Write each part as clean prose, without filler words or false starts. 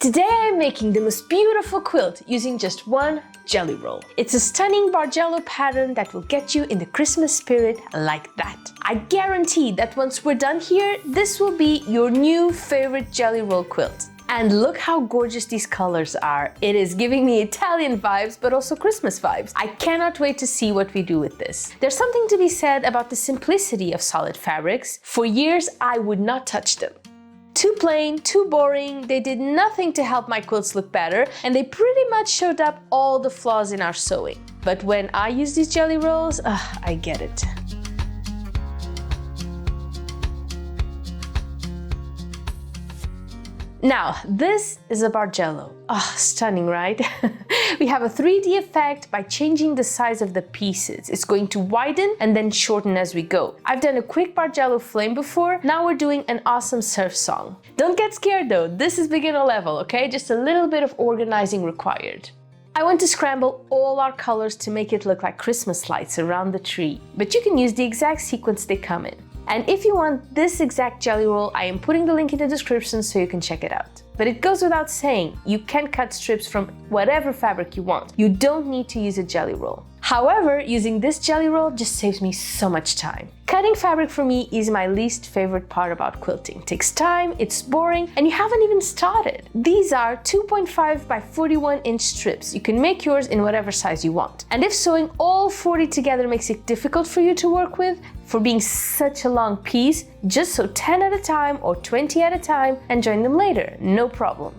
Today I'm making the most beautiful quilt using just one jelly roll. It's a stunning Bargello pattern that will get you in the Christmas spirit like that. I guarantee that once we're done here, this will be your new favorite jelly roll quilt. And look how gorgeous these colors are. It is giving me Italian vibes, but also Christmas vibes. I cannot wait to see what we do with this. There's something to be said about the simplicity of solid fabrics. For years, I would not touch them. Too plain, too boring, they did nothing to help my quilts look better, and they pretty much showed up all the flaws in our sewing. But when I use these jelly rolls, I get it. Now, this is a Bargello. Stunning, right? We have a 3D effect by changing the size of the pieces. It's going to widen and then shorten as we go. I've done a quick Bargello flame before. Now we're doing an awesome surf song. Don't get scared though. This is beginner level, okay? Just a little bit of organizing required. I want to scramble all our colors to make it look like Christmas lights around the tree. But you can use the exact sequence they come in. And if you want this exact jelly roll, I am putting the link in the description so you can check it out. But it goes without saying, you can cut strips from whatever fabric you want. You don't need to use a jelly roll. However, using this jelly roll just saves me so much time. Cutting fabric for me is my least favorite part about quilting. It takes time, it's boring, and you haven't even started. These are 2.5 by 41 inch strips. You can make yours in whatever size you want. And if sewing all 40 together makes it difficult for you to work with, for being such a long piece, just sew 10 at a time or 20 at a time and join them later, no problem.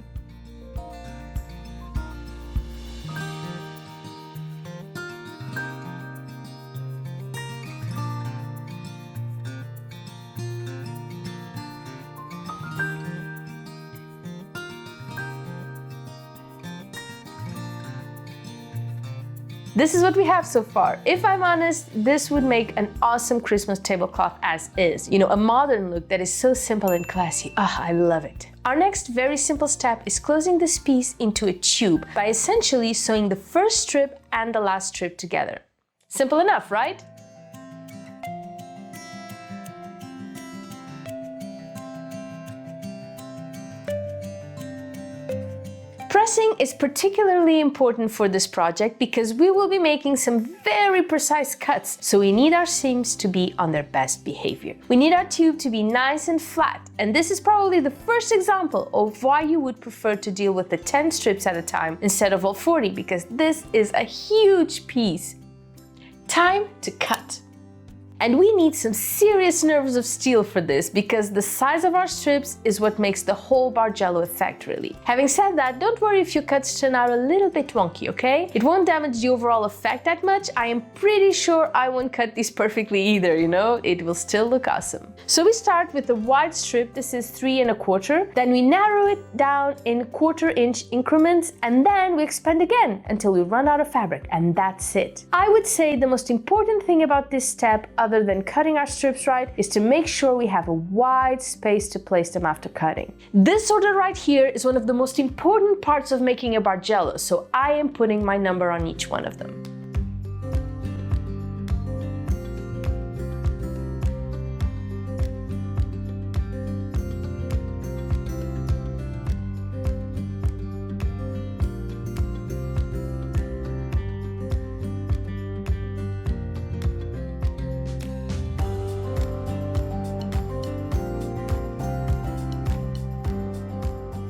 This is what we have so far. If I'm honest, this would make an awesome Christmas tablecloth as is. You know, a modern look that is so simple and classy. I love it. Our next very simple step is closing this piece into a tube by essentially sewing the first strip and the last strip together. Simple enough, right? Pressing is particularly important for this project because we will be making some very precise cuts, so we need our seams to be on their best behavior. We need our tube to be nice and flat, and this is probably the first example of why you would prefer to deal with the 10 strips at a time instead of all 40, because this is a huge piece. Time to cut. And we need some serious nerves of steel for this because the size of our strips is what makes the whole Bargello effect, really. Having said that, don't worry if your cuts turn out a little bit wonky, okay? It won't damage the overall effect that much. I am pretty sure I won't cut these perfectly either, you know? It will still look awesome. So we start with a wide strip. This is 3 1/4. Then we narrow it down in 1/4 inch increments, and then we expand again until we run out of fabric, and that's it. I would say the most important thing about this step, other than cutting our strips right, is to make sure we have a wide space to place them after cutting. This order right here is one of the most important parts of making a Bargello, so I am putting my number on each one of them.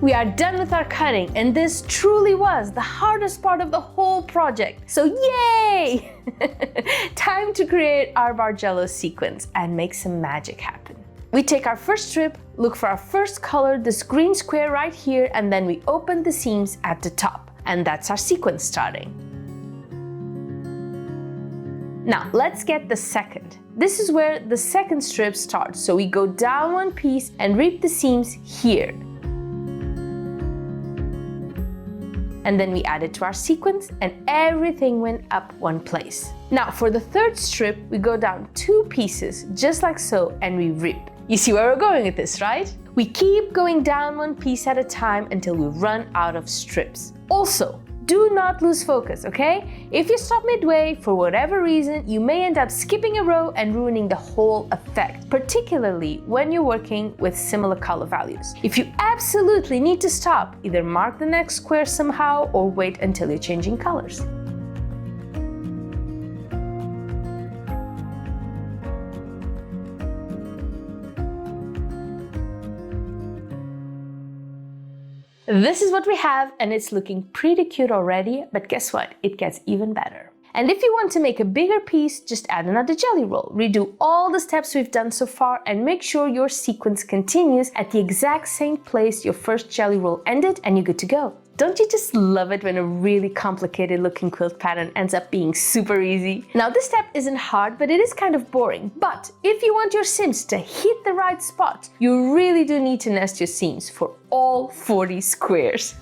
We are done with our cutting, and this truly was the hardest part of the whole project. So yay! Time to create our Bargello sequence and make some magic happen. We take our first strip, look for our first color, this green square right here, and then we open the seams at the top. And that's our sequence starting. Now let's get the second. This is where the second strip starts. So we go down one piece and reap the seams here. And then we add it to our sequence and everything went up one place. Now for the third strip, we go down 2 pieces, just like so, and we reap. You see where we're going with this, right? We keep going down 1 piece at a time until we run out of strips. Also, do not lose focus, okay? If you stop midway, for whatever reason, you may end up skipping a row and ruining the whole effect, particularly when you're working with similar color values. If you absolutely need to stop, either mark the next square somehow or wait until you're changing colors. This is what we have, and it's looking pretty cute already, but guess what? It gets even better. And if you want to make a bigger piece, just add another jelly roll. Redo all the steps we've done so far and make sure your sequence continues at the exact same place your first jelly roll ended, and you're good to go. Don't you just love it when a really complicated looking quilt pattern ends up being super easy? Now this step isn't hard, but it is kind of boring. But if you want your Sims to hit the right spot, you really do need to nest your seams for all 40 squares.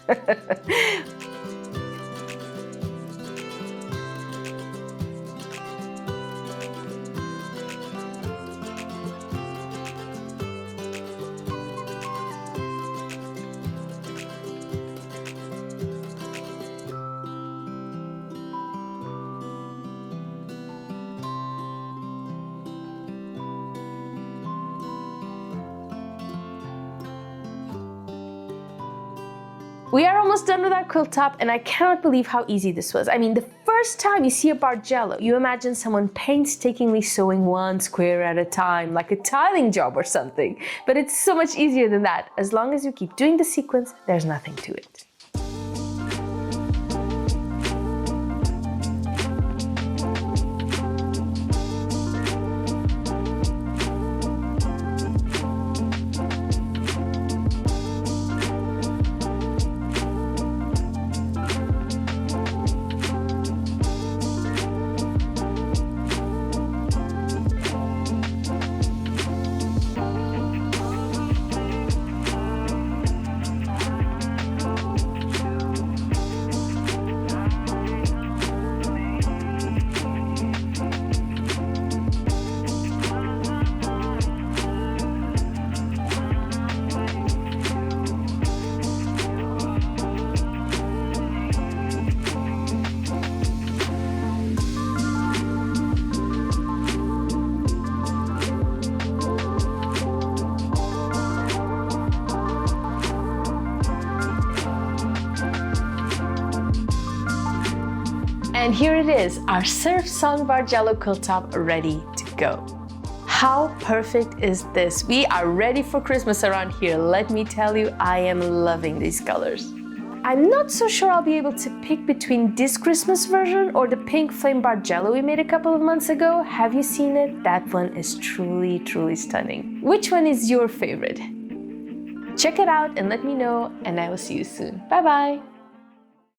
We are almost done with our quilt top, and I cannot believe how easy this was. I mean, the first time you see a Bargello, you imagine someone painstakingly sewing one square at a time, like a tiling job or something. But it's so much easier than that. As long as you keep doing the sequence, there's nothing to it. And here it is, our Surf Song Bargello quilt top ready to go. How perfect is this? We are ready for Christmas around here. Let me tell you, I am loving these colors. I'm not so sure I'll be able to pick between this Christmas version or the pink flame Bargello we made a couple of months ago. Have you seen it? That one is truly, truly stunning. Which one is your favorite? Check it out and let me know, and I will see you soon. Bye bye!